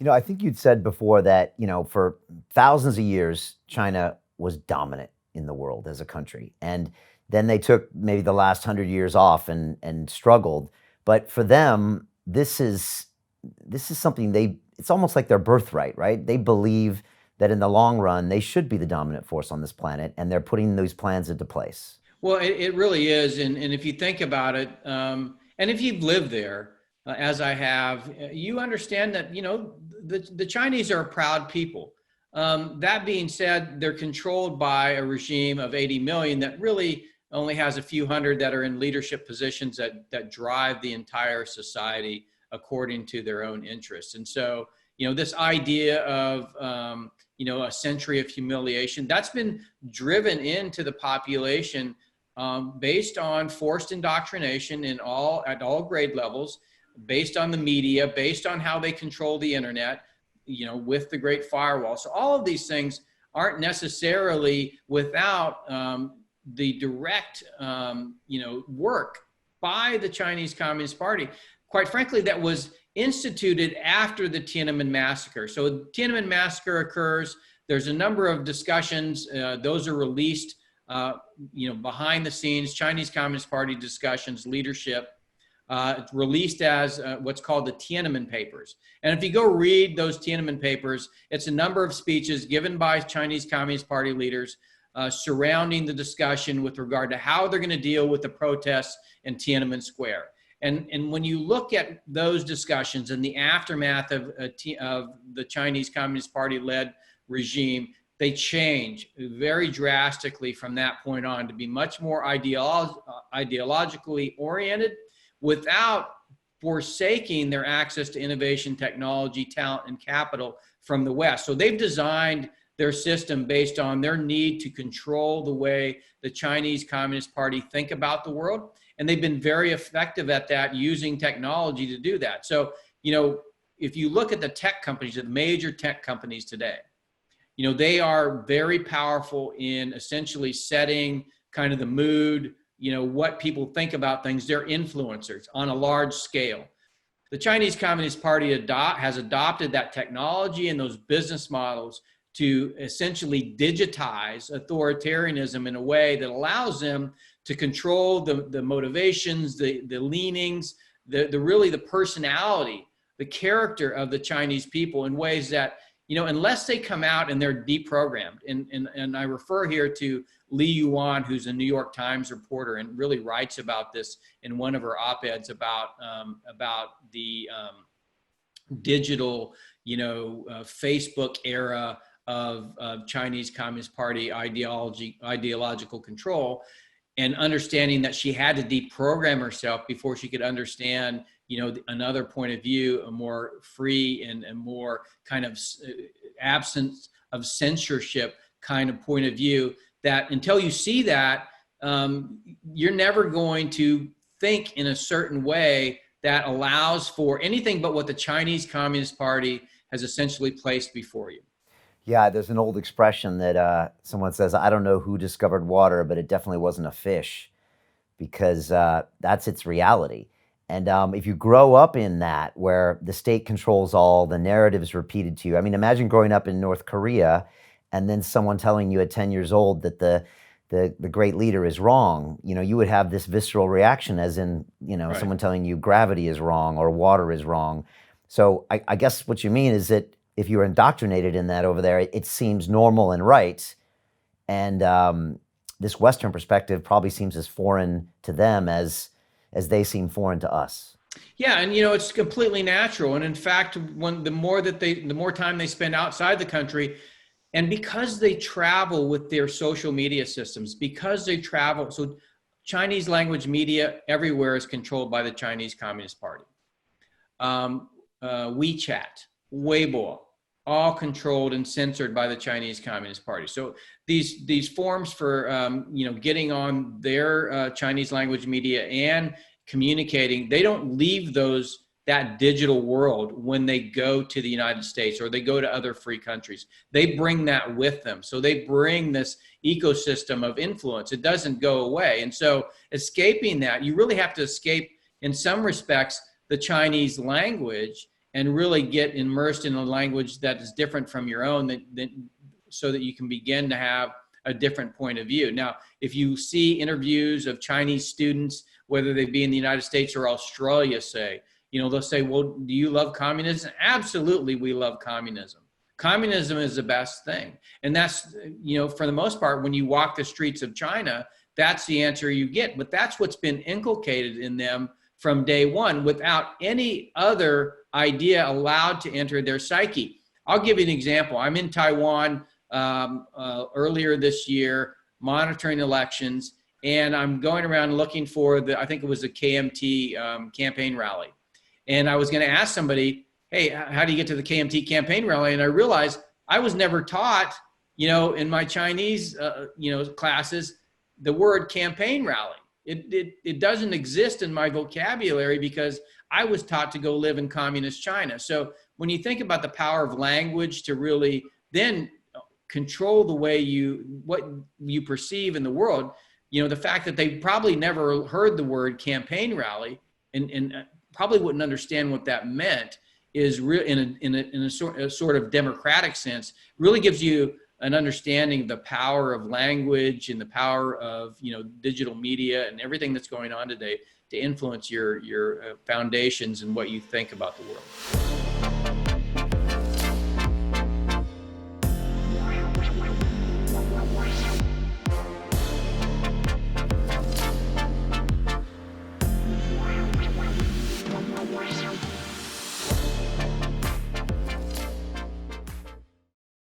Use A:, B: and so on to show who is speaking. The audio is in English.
A: I think you'd said before that, for thousands of years, China was dominant in the world as a country. And then they took maybe the last 100 years off and struggled. But for them, this is something it's almost like their birthright, right? They believe that in the long run, they should be the dominant force on this planet, and they're putting those plans into place.
B: Well, it really is. And if you think about it, and if you've lived there, as I have, you understand that, the Chinese are a proud people. That being said, they're controlled by a regime of 80 million that really only has a few hundred that are in leadership positions that drive the entire society according to their own interests. And so, this idea of, a century of humiliation, that's been driven into the population based on forced indoctrination at all grade levels, based on the media, based on how they control the internet, with the Great Firewall. So all of these things aren't necessarily without the direct, work by the Chinese Communist Party. Quite frankly, that was instituted after the Tiananmen Massacre. So the Tiananmen Massacre occurs. There's a number of discussions. Those are released, behind the scenes, Chinese Communist Party discussions, leadership, released as what's called the Tiananmen Papers. And if you go read those Tiananmen Papers, it's a number of speeches given by Chinese Communist Party leaders surrounding the discussion with regard to how they're going to deal with the protests in Tiananmen Square. And when you look at those discussions and the aftermath of the Chinese Communist Party-led regime, they change very drastically from that point on to be much more ideologically oriented without forsaking their access to innovation, technology, talent, and capital from the West. So they've designed their system based on their need to control the way the Chinese Communist Party think about the world. And they've been very effective at that, using technology to do that. So, if you look at the tech companies, the major tech companies today, they are very powerful in essentially setting kind of the mood, what people think about things. They're influencers on a large scale. The Chinese Communist Party has adopted that technology and those business models to essentially digitize authoritarianism in a way that allows them to control the motivations, the leanings, really the personality, the character of the Chinese people in ways that, unless they come out and they're deprogrammed. And I refer here to Li Yuan, who's a New York Times reporter and really writes about this in one of her op-eds about the digital, Facebook era of Chinese Communist Party ideological control, and understanding that she had to deprogram herself before she could understand, another point of view, a more free and more kind of absence of censorship kind of point of view, that until you see that, you're never going to think in a certain way that allows for anything but what the Chinese Communist Party has essentially placed before you.
A: Yeah, there's an old expression that someone says, I don't know who discovered water, but it definitely wasn't a fish, because that's its reality. And if you grow up in that, where the state controls all, the narratives repeated to you. I mean, imagine growing up in North Korea and then someone telling you at 10 years old that the great leader is wrong. You would have this visceral reaction, as in,
B: Right.
A: someone telling you gravity is wrong or water is wrong. So I guess what you mean is that if you're indoctrinated in that over there, it seems normal and right. And this Western perspective probably seems as foreign to them as they seem foreign to us.
B: Yeah, and it's completely natural. And in fact, the more time they spend outside the country, and because they travel with their social media systems, because they travel, so Chinese language media everywhere is controlled by the Chinese Communist Party. WeChat, Weibo, all controlled and censored by the Chinese Communist Party. So these forms for getting on their Chinese language media and communicating, they don't leave that digital world when they go to the United States or they go to other free countries. They bring that with them. So they bring this ecosystem of influence. It doesn't go away. And so escaping that, you really have to escape, in some respects, the Chinese language and really get immersed in a language that is different from your own, so that you can begin to have a different point of view. Now, if you see interviews of Chinese students, whether they be in the United States or Australia, say, they'll say, well, do you love communism? Absolutely, we love communism. Communism is the best thing. And that's, for the most part, when you walk the streets of China, that's the answer you get. But that's what's been inculcated in them from day one, without any other idea allowed to enter their psyche. I'll give you an example. I'm in Taiwan earlier this year, monitoring elections, and I'm going around looking for I think it was a KMT campaign rally. And I was going to ask somebody, hey, how do you get to the KMT campaign rally? And I realized I was never taught, in my Chinese, classes, the word campaign rally. It doesn't exist in my vocabulary because I was taught to go live in communist China. So when you think about the power of language to really then control the way what you perceive in the world, the fact that they probably never heard the word campaign rally and probably wouldn't understand what that meant is real in a sort of democratic sense, really gives you an understanding of the power of language and the power of digital media and everything that's going on today to influence your foundations and what you think about the world.